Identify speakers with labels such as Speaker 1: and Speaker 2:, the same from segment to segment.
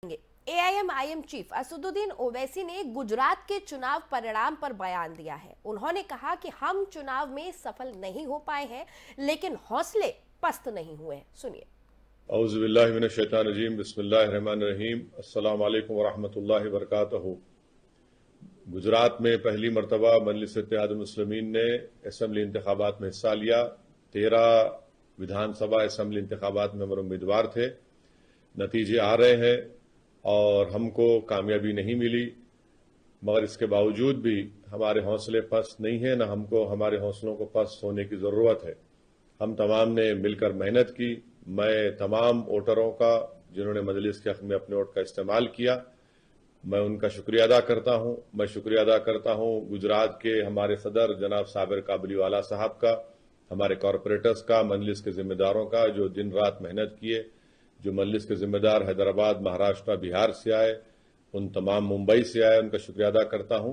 Speaker 1: AIMIM chief Asaduddin Owaisi ने गुजरात के चुनाव परिणाम पर बयान दिया है। उन्होंने कहा कि हम चुनाव में सफल नहीं हो पाए हैं, लेकिन हौसले पस्त नहीं हुए। सुनिए।
Speaker 2: औज़ुबिल्लाहि मिनश्शैतानिर्रजीम, बिस्मिल्लाहिर्रहमानिर्रहीम, अस्सलामु अलैकुम वरहमतुल्लाहि वबरकातुहू। गुजरात में पहली मरतबा मजलिस-ए-इत्तेहादुल मुस्लिमीन ने असम्बली इंतखाबात में हिस्सा लिया। 13 विधानसभा असम्बली इंतखाबात में हमारे उम्मीदवार थे। नतीजे आ रहे हैं और हमको कामयाबी नहीं मिली, मगर इसके बावजूद भी हमारे हौसले पस्त नहीं है, न हमको हमारे हौसलों को पस्त होने की जरूरत है। हम तमाम ने मिलकर मेहनत की। मैं तमाम वोटरों का जिन्होंने मजलिस के हक में अपने वोट का इस्तेमाल किया, मैं उनका शुक्रिया अदा करता हूं। मैं शुक्रिया अदा करता हूं गुजरात के हमारे सदर जनाब साबिर काबलीवाला साहब का, हमारे कॉरपोरेटर्स का, मजलिस के जिम्मेदारों का जो दिन रात मेहनत किए। जो मजलिस के जिम्मेदार हैदराबाद, महाराष्ट्र, बिहार से आए, उन तमाम मुंबई से आए, उनका शुक्रिया अदा करता हूं।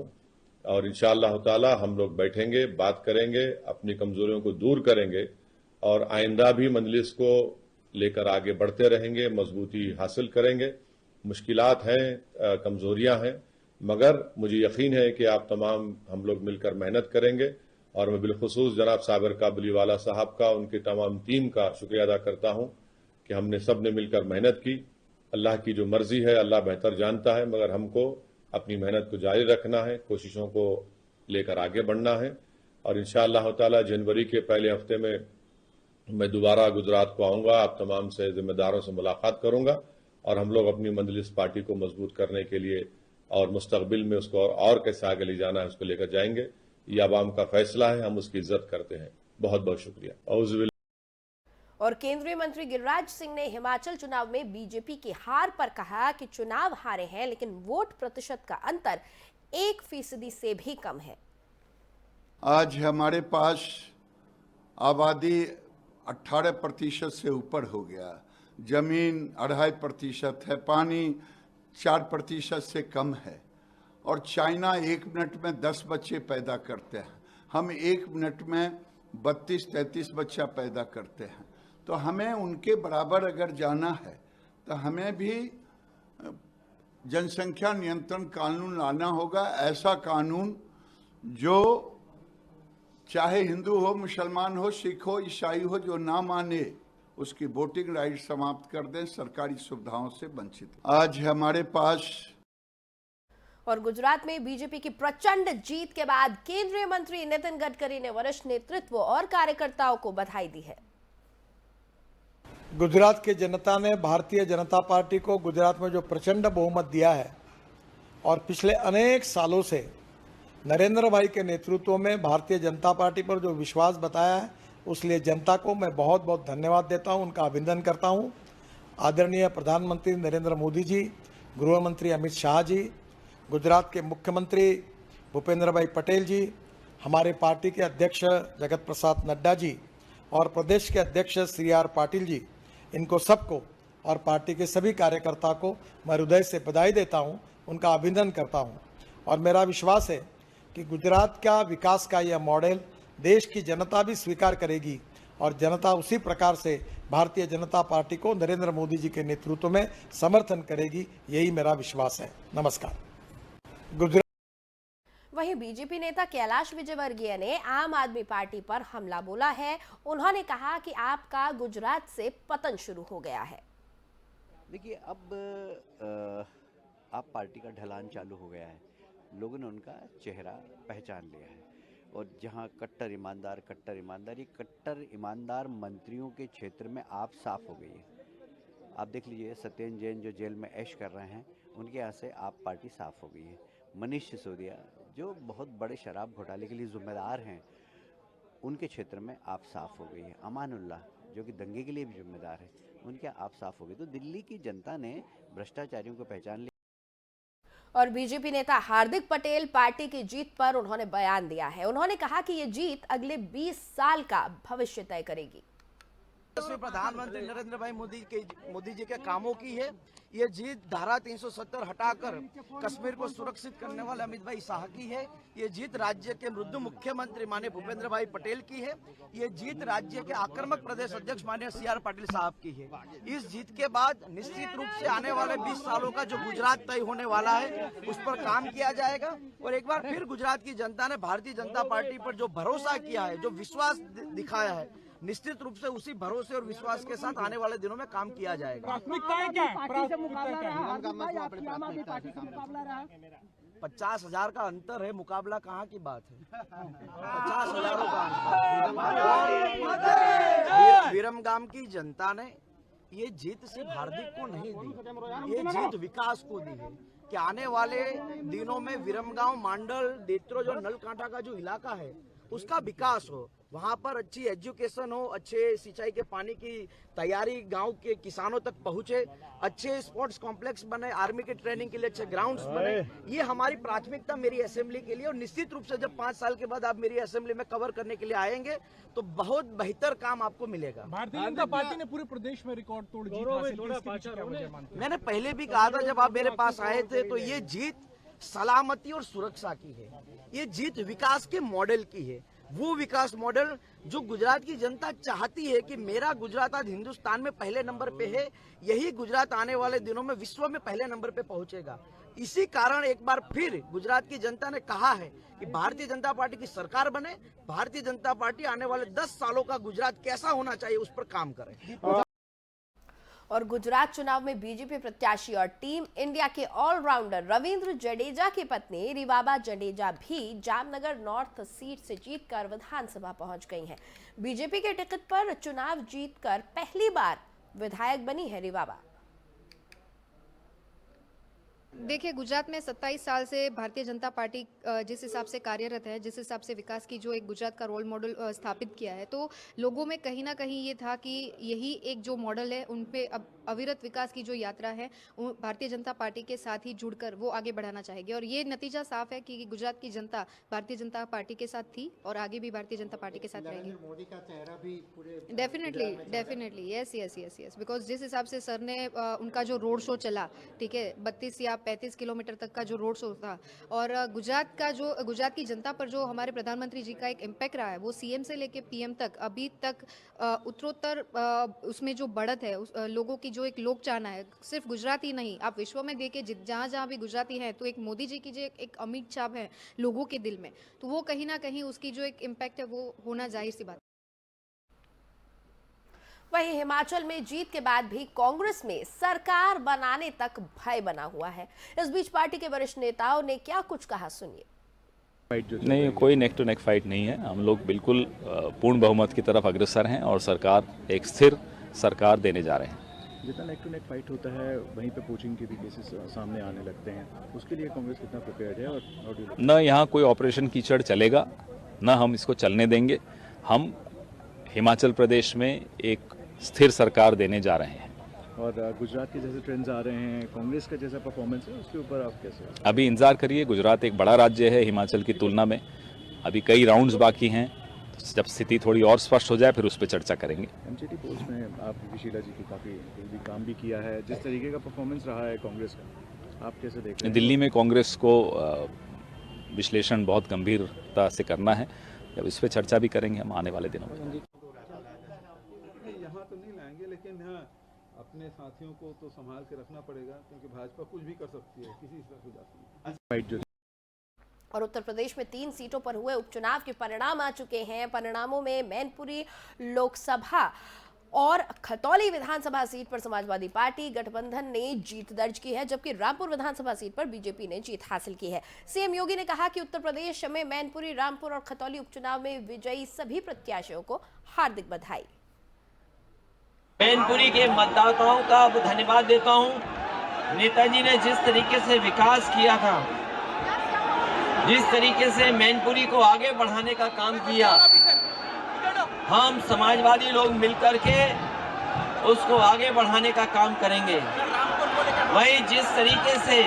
Speaker 2: और इंशाअल्लाह ताला हम लोग बैठेंगे, बात करेंगे, अपनी कमजोरियों को दूर करेंगे और आइंदा भी मजलिस को लेकर आगे बढ़ते रहेंगे, मजबूती हासिल करेंगे। मुश्किलात हैं, कमजोरियां हैं, मगर मुझे यकीन है कि आप तमाम हम लोग मिलकर मेहनत करेंगे। और मैं बिलखुसूस जनाब साबिर काबलीवाला साहब का, उनकी तमाम टीम का शुक्रिया अदा करता हूं कि हमने सब ने मिलकर मेहनत की। अल्लाह की जो मर्जी है अल्लाह बेहतर जानता है, मगर हमको अपनी मेहनत को जारी रखना है, कोशिशों को लेकर आगे बढ़ना है। और इंशाअल्लाह ताला जनवरी के पहले हफ्ते में मैं दोबारा गुजरात को आऊंगा, आप तमाम से जिम्मेदारों से मुलाकात करूंगा और हम लोग अपनी मजलिस पार्टी को मजबूत करने के लिए और मुस्तकबिल में उसको और कैसे आगे ले जाना है उसको लेकर जाएंगे। ये आवाम का फैसला है, हम उसकी इज्जत करते हैं। बहुत बहुत शुक्रिया। औज़ुबिल्लाह।
Speaker 1: और केंद्रीय मंत्री गिरिराज सिंह ने हिमाचल चुनाव में बीजेपी की हार पर कहा कि चुनाव हारे हैं, लेकिन वोट प्रतिशत का अंतर 1% से भी कम है।
Speaker 3: आज हमारे पास आबादी 18% से ऊपर हो गया, जमीन 2.5% है, पानी 4% से कम है और चाइना 1 मिनट में 10 बच्चे पैदा करते हैं। हम 1 मिनट में 32-33 बच्चा पैदा करते हैं। तो हमें उनके बराबर अगर जाना है तो हमें भी जनसंख्या नियंत्रण कानून लाना होगा। ऐसा कानून जो चाहे हिंदू हो, मुसलमान हो, सिख हो, ईसाई हो, जो ना माने उसकी वोटिंग राइट समाप्त कर दें, सरकारी सुविधाओं से वंचित। आज हमारे पास
Speaker 1: और गुजरात में बीजेपी की प्रचंड जीत के बाद केंद्रीय मंत्री नितिन गडकरी ने वरिष्ठ नेतृत्व और कार्यकर्ताओं को बधाई दी है।
Speaker 4: गुजरात की जनता ने भारतीय जनता पार्टी को गुजरात में जो प्रचंड बहुमत दिया है और पिछले अनेक सालों से नरेंद्र भाई के नेतृत्व में भारतीय जनता पार्टी पर जो विश्वास बताया है, उसलिए जनता को मैं बहुत बहुत धन्यवाद देता हूं, उनका अभिनंदन करता हूं। आदरणीय प्रधानमंत्री नरेंद्र मोदी जी, गृह मंत्री अमित शाह जी, गुजरात के मुख्यमंत्री भूपेंद्र भाई पटेल जी, हमारे पार्टी के अध्यक्ष जगत प्रसाद नड्डा जी और प्रदेश के अध्यक्ष श्री आर पाटिल जी, इनको सबको और पार्टी के सभी कार्यकर्ता को मैं हृदय से बधाई देता हूं, उनका अभिनंदन करता हूं। और मेरा विश्वास है कि गुजरात का विकास का यह मॉडल देश की जनता भी स्वीकार करेगी और जनता उसी प्रकार से भारतीय जनता पार्टी को नरेंद्र मोदी जी के नेतृत्व में समर्थन करेगी, यही मेरा विश्वास है। नमस्कार।
Speaker 1: वहीं बीजेपी नेता कैलाश विजयवर्गीय ने आम आदमी पार्टी पर हमला बोला है। उन्होंने कहा कि आपका गुजरात से पतन शुरू हो गया है।
Speaker 5: देखिए, अब आप पार्टी का ढलान चालू हो गया है। लोगों ने उनका चेहरा पहचान लिया है और जहां कट्टर ईमानदार, ये कट्टर ईमानदार मंत्रियों के क्षेत्र में आप साफ हो गई है। आप देख लीजिए, सत्येंद्र जैन जो जेल में ऐश कर रहे हैं, उनके यहाँ से आप पार्टी साफ हो गई है। मनीष सिसोदिया जो बहुत बड़े शराब घोटाले के लिए जिम्मेदार हैं, उनके क्षेत्र में आप साफ हो गई है। अमानुल्लाह जो कि दंगे के लिए भी जिम्मेदार है, उनके आप साफ हो गए। तो दिल्ली की जनता ने भ्रष्टाचारियों को पहचान लिया।
Speaker 1: और बीजेपी नेता हार्दिक पटेल पार्टी की जीत पर उन्होंने बयान दिया है। उन्होंने कहा कि ये जीत अगले 20 साल का भविष्य तय करेगी।
Speaker 6: प्रधानमंत्री नरेंद्र भाई मोदी जी के कामों की है। ये जीत धारा 370 हटाकर कश्मीर को सुरक्षित करने वाले अमित भाई शाह की है। ये जीत राज्य के मृदु मुख्यमंत्री माननीय भूपेंद्र भाई पटेल की है। ये जीत राज्य के आक्रामक प्रदेश अध्यक्ष माननीय CR पाटिल साहब की है। इस जीत के बाद निश्चित रूप से आने वाले 20 सालों का जो गुजरात तय होने वाला है उस पर काम किया जाएगा। और एक बार फिर गुजरात की जनता ने भारतीय जनता पार्टी पर जो भरोसा किया है, जो विश्वास दिखाया है, निश्चित रूप से उसी भरोसे और विश्वास के साथ आने वाले दिनों में काम किया जाएगा। 50,000 का अंतर है, मुकाबला कहाँ की बात है। 50,000 का अंतर। विरमगाम की जनता ने ये जीत सिर्फ हार्दिक को नहीं दी, ये जीत विकास को दी है कि आने वाले दिनों में विरमगांव, मांडल, देत्रो जो नलकांठा का जो इलाका है उसका विकास हो, वहाँ पर अच्छी एजुकेशन हो, अच्छे सिंचाई के पानी की तैयारी गांव के किसानों तक पहुँचे, अच्छे स्पोर्ट्स कॉम्प्लेक्स बने, आर्मी के ट्रेनिंग के लिए अच्छे ग्राउंड्स बने। ये हमारी प्राथमिकता मेरी असेंबली के लिए। और निश्चित रूप से जब 5 साल के बाद आप मेरी असेंबली में कवर करने के लिए आएंगे तो बहुत बेहतर काम आपको मिलेगा।
Speaker 7: भारतीय जनता पार्टी ने पूरे प्रदेश में रिकॉर्ड तोड़ जीत हासिल की।
Speaker 6: मैंने पहले भी कहा था जब आप मेरे पास आए थे, तो ये जीत सलामती और सुरक्षा की है। ये जीत विकास के मॉडल की है, वो विकास मॉडल जो गुजरात की जनता चाहती है कि मेरा गुजरात आज हिंदुस्तान में पहले नंबर पे है, यही गुजरात आने वाले दिनों में विश्व में पहले नंबर पे पहुंचेगा। इसी कारण एक बार फिर गुजरात की जनता ने कहा है कि भारतीय जनता पार्टी की सरकार बने, भारतीय जनता पार्टी आने वाले 10 सालों का गुजरात कैसा होना चाहिए उस पर काम करे।
Speaker 1: और गुजरात चुनाव में बीजेपी प्रत्याशी और टीम इंडिया के ऑलराउंडर रविंद्र जडेजा की पत्नी रिवाबा जडेजा भी जामनगर नॉर्थ सीट से जीतकर विधानसभा पहुंच गई हैं। बीजेपी के टिकट पर चुनाव जीतकर पहली बार विधायक बनी है रिवाबा।
Speaker 8: देखिए, गुजरात में 27 साल से भारतीय जनता पार्टी जिस हिसाब से कार्यरत है, जिस हिसाब से विकास की जो एक गुजरात का रोल मॉडल स्थापित किया है, तो लोगों में कहीं ना कहीं ये था कि यही एक जो मॉडल है उन पे अब अविरत विकास की जो यात्रा है भारतीय जनता पार्टी के साथ ही जुड़कर वो आगे बढ़ाना चाहेगी। और ये नतीजा साफ है कि गुजरात की जनता भारतीय जनता पार्टी के साथ थी और आगे भी भारतीय जनता पार्टी के साथ रहेगी।
Speaker 9: मोदी का चेहरा भी पूरे
Speaker 8: डेफिनेटली यस, बिकॉज जिस हिसाब से सर ने उनका जो रोड शो चला, ठीक है, 32 या 35 किलोमीटर तक का जो रोड शो था, और गुजरात की जनता पर जो हमारे प्रधानमंत्री जी का एक इम्पैक्ट रहा है, वो CM से लेके PM तक अभी तक उत्तरोत्तर उसमें जो बढ़त है, लोगों की जो एक लोक चाहना है, सिर्फ गुजरात ही नहीं, आप विश्व में देखें जहाँ भी गुजराती हैं, तो एक मोदी जी की जो एक अमिट छाप है लोगों के दिल में, तो वो कहीं ना कहीं उसकी जो एक इम्पैक्ट है वो होना जाहिर सी बात।
Speaker 1: वहीं हिमाचल में जीत के बाद भी कांग्रेस में सरकार बनाने तक भय बना हुआ है। इस बीच पार्टी के वरिष्ठ नेताओं ने क्या कुछ कहा, सुनिए।
Speaker 10: नहीं, कोई नेक टू नेक फाइट नहीं है। हम लोग बिल्कुल पूर्ण बहुमत की तरफ अग्रसर हैं और सरकार एक स्थिर सरकार देने जा रहे हैं।
Speaker 11: जितना नेक टू नेक फाइट होता है वहीं पे पोचिंग के भी केसेस सामने आने लगते हैं, उसके लिए कांग्रेस कितना प्रिपेयर्ड है? और
Speaker 10: न यहाँ कोई ऑपरेशन कीचड़ चलेगा, न हम इसको चलने देंगे। हम हिमाचल प्रदेश में एक स्थिर सरकार देने जा रहे हैं।
Speaker 11: और गुजरात के जैसे ट्रेंड्स आ रहे हैं, कांग्रेस का जैसा परफॉर्मेंस है, उसके ऊपर आप कैसे?
Speaker 10: अभी इंतजार करिए, गुजरात एक बड़ा राज्य है हिमाचल की तुलना में, अभी कई राउंड्स बाकी हैं, तो जब स्थिति थोड़ी और स्पष्ट हो जाए फिर उस पर चर्चा करेंगे।
Speaker 11: MCT पोस्ट में आप शीला जी की काफ़ी काम भी किया है, जिस तरीके का परफॉर्मेंस रहा है कांग्रेस का, आप कैसे देख रहे हैं?
Speaker 10: दिल्ली में कांग्रेस को विश्लेषण बहुत गंभीरता से करना है, जब इस पर चर्चा भी करेंगे हम आने वाले दिनों में।
Speaker 12: यहाँ तो नहीं लाएंगे, लेकिन हाँ अपने साथियों को तो संभाल के रखना पड़ेगा, क्योंकि भाजपा कुछ भी कर सकती है, किसी तरह हो जाती है।
Speaker 1: और उत्तर प्रदेश में 3 सीटों पर हुए उपचुनाव के परिणाम आ चुके हैं। परिणामों में मैनपुरी लोकसभा और खतौली विधानसभा सीट पर समाजवादी पार्टी गठबंधन ने जीत दर्ज की है, जबकि रामपुर विधानसभा सीट पर बीजेपी ने जीत हासिल की है। CM योगी ने कहा कि उत्तर प्रदेश में मैनपुरी, रामपुर और खतौली उपचुनाव में विजयी सभी प्रत्याशियों को हार्दिक बधाई।
Speaker 13: मैनपुरी के मतदाताओं का धन्यवाद देता हूं। नेताजी ने जिस तरीके से विकास किया था, जिस तरीके से मैनपुरी को आगे बढ़ाने का काम किया, हम समाजवादी लोग मिलकर के उसको आगे बढ़ाने का काम करेंगे। वही जिस तरीके से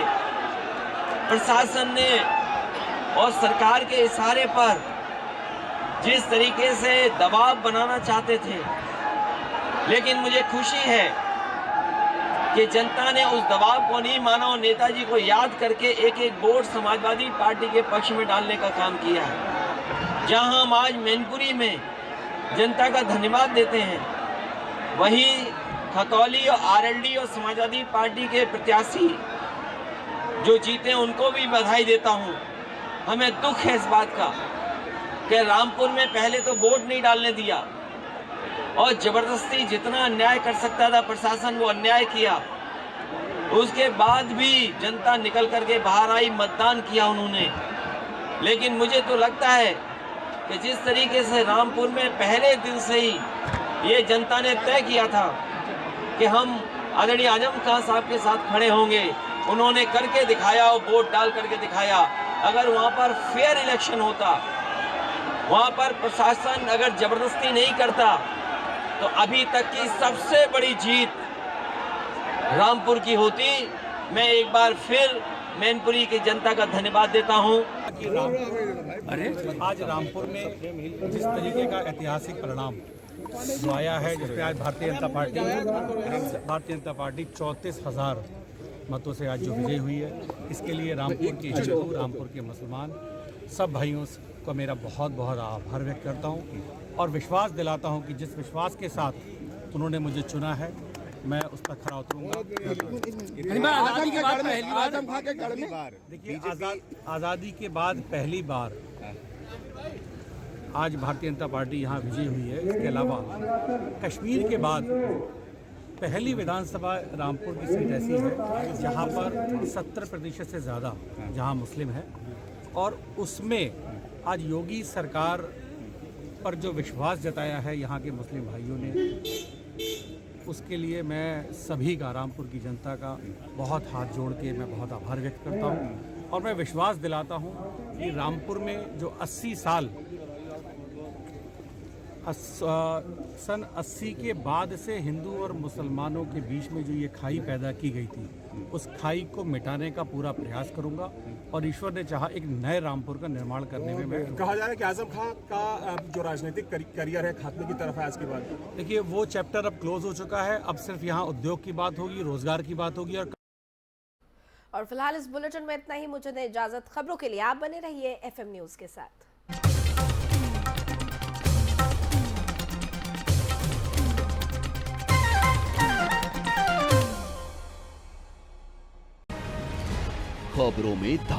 Speaker 13: प्रशासन ने और सरकार के इशारे पर जिस तरीके से दबाव बनाना चाहते थे, लेकिन मुझे खुशी है कि जनता ने उस दबाव को नहीं माना और नेताजी को याद करके एक एक वोट समाजवादी पार्टी के पक्ष में डालने का काम किया है। जहां हम आज मैनपुरी में जनता का धन्यवाद देते हैं, वही खतौली और आरएलडी और समाजवादी पार्टी के प्रत्याशी जो जीते उनको भी बधाई देता हूं। हमें दुख है इस बात का कि रामपुर में पहले तो वोट नहीं डालने दिया और जबरदस्ती जितना अन्याय कर सकता था प्रशासन वो अन्याय किया। उसके बाद भी जनता निकल करके बाहर आई, मतदान किया उन्होंने। लेकिन मुझे तो लगता है कि जिस तरीके से रामपुर में पहले दिन से ही ये जनता ने तय किया था कि हम आदरणीय आजम खान साहब के साथ खड़े होंगे, उन्होंने करके दिखाया और वोट डाल करके दिखाया। अगर वहाँ पर फेयर इलेक्शन होता, वहाँ पर प्रशासन अगर जबरदस्ती नहीं करता, तो अभी तक की सबसे बड़ी जीत रामपुर की होती। मैं एक बार फिर मैनपुरी की जनता का धन्यवाद देता हूँ।
Speaker 7: आज रामपुर में जिस तरीके का ऐतिहासिक परिणाम जो आया है, जिसमें आज भारतीय जनता पार्टी 34,000 मतों से आज जो विजय हुई है, इसके लिए रामपुर के हिंदू, रामपुर के मुसलमान सब भाइयों को मेरा बहुत बहुत आभार व्यक्त करता हूँ और विश्वास दिलाता हूँ कि जिस विश्वास के साथ उन्होंने मुझे चुना है, मैं उस पर खरा उतरूंगा। देखिए, आज़ादी के बाद पहली बार आज भारतीय जनता पार्टी यहाँ विजयी हुई है। इसके अलावा कश्मीर के बाद पहली विधानसभा रामपुर की सीट ऐसी है जहाँ पर 70% से ज़्यादा जहाँ मुस्लिम है और उसमें आज योगी सरकार पर जो विश्वास जताया है यहाँ के मुस्लिम भाइयों ने, उसके लिए मैं सभी का, रामपुर की जनता का बहुत हाथ जोड़ के मैं बहुत आभार व्यक्त करता हूँ और मैं विश्वास दिलाता हूँ कि रामपुर में जो 80 साल सन 80 के बाद से हिंदू और मुसलमानों के बीच में जो ये खाई पैदा की गई थी, उस खाई को मिटाने का पूरा प्रयास करूंगा और ईश्वर ने चाहा एक नए रामपुर का निर्माण करने में मैं
Speaker 14: कहा जा रहा है कि आजम खान का जो राजनीतिक करियर है खात्मे की तरफ है आज के बाद।
Speaker 7: देखिए, वो चैप्टर अब क्लोज हो चुका है। अब सिर्फ यहाँ उद्योग की बात होगी, रोजगार की बात होगी।
Speaker 1: और फिलहाल इस बुलेटिन में इतना ही। मुझे दें इजाजत। खबरों के लिए आप बने रहिए FM न्यूज के साथ।
Speaker 15: खबरों में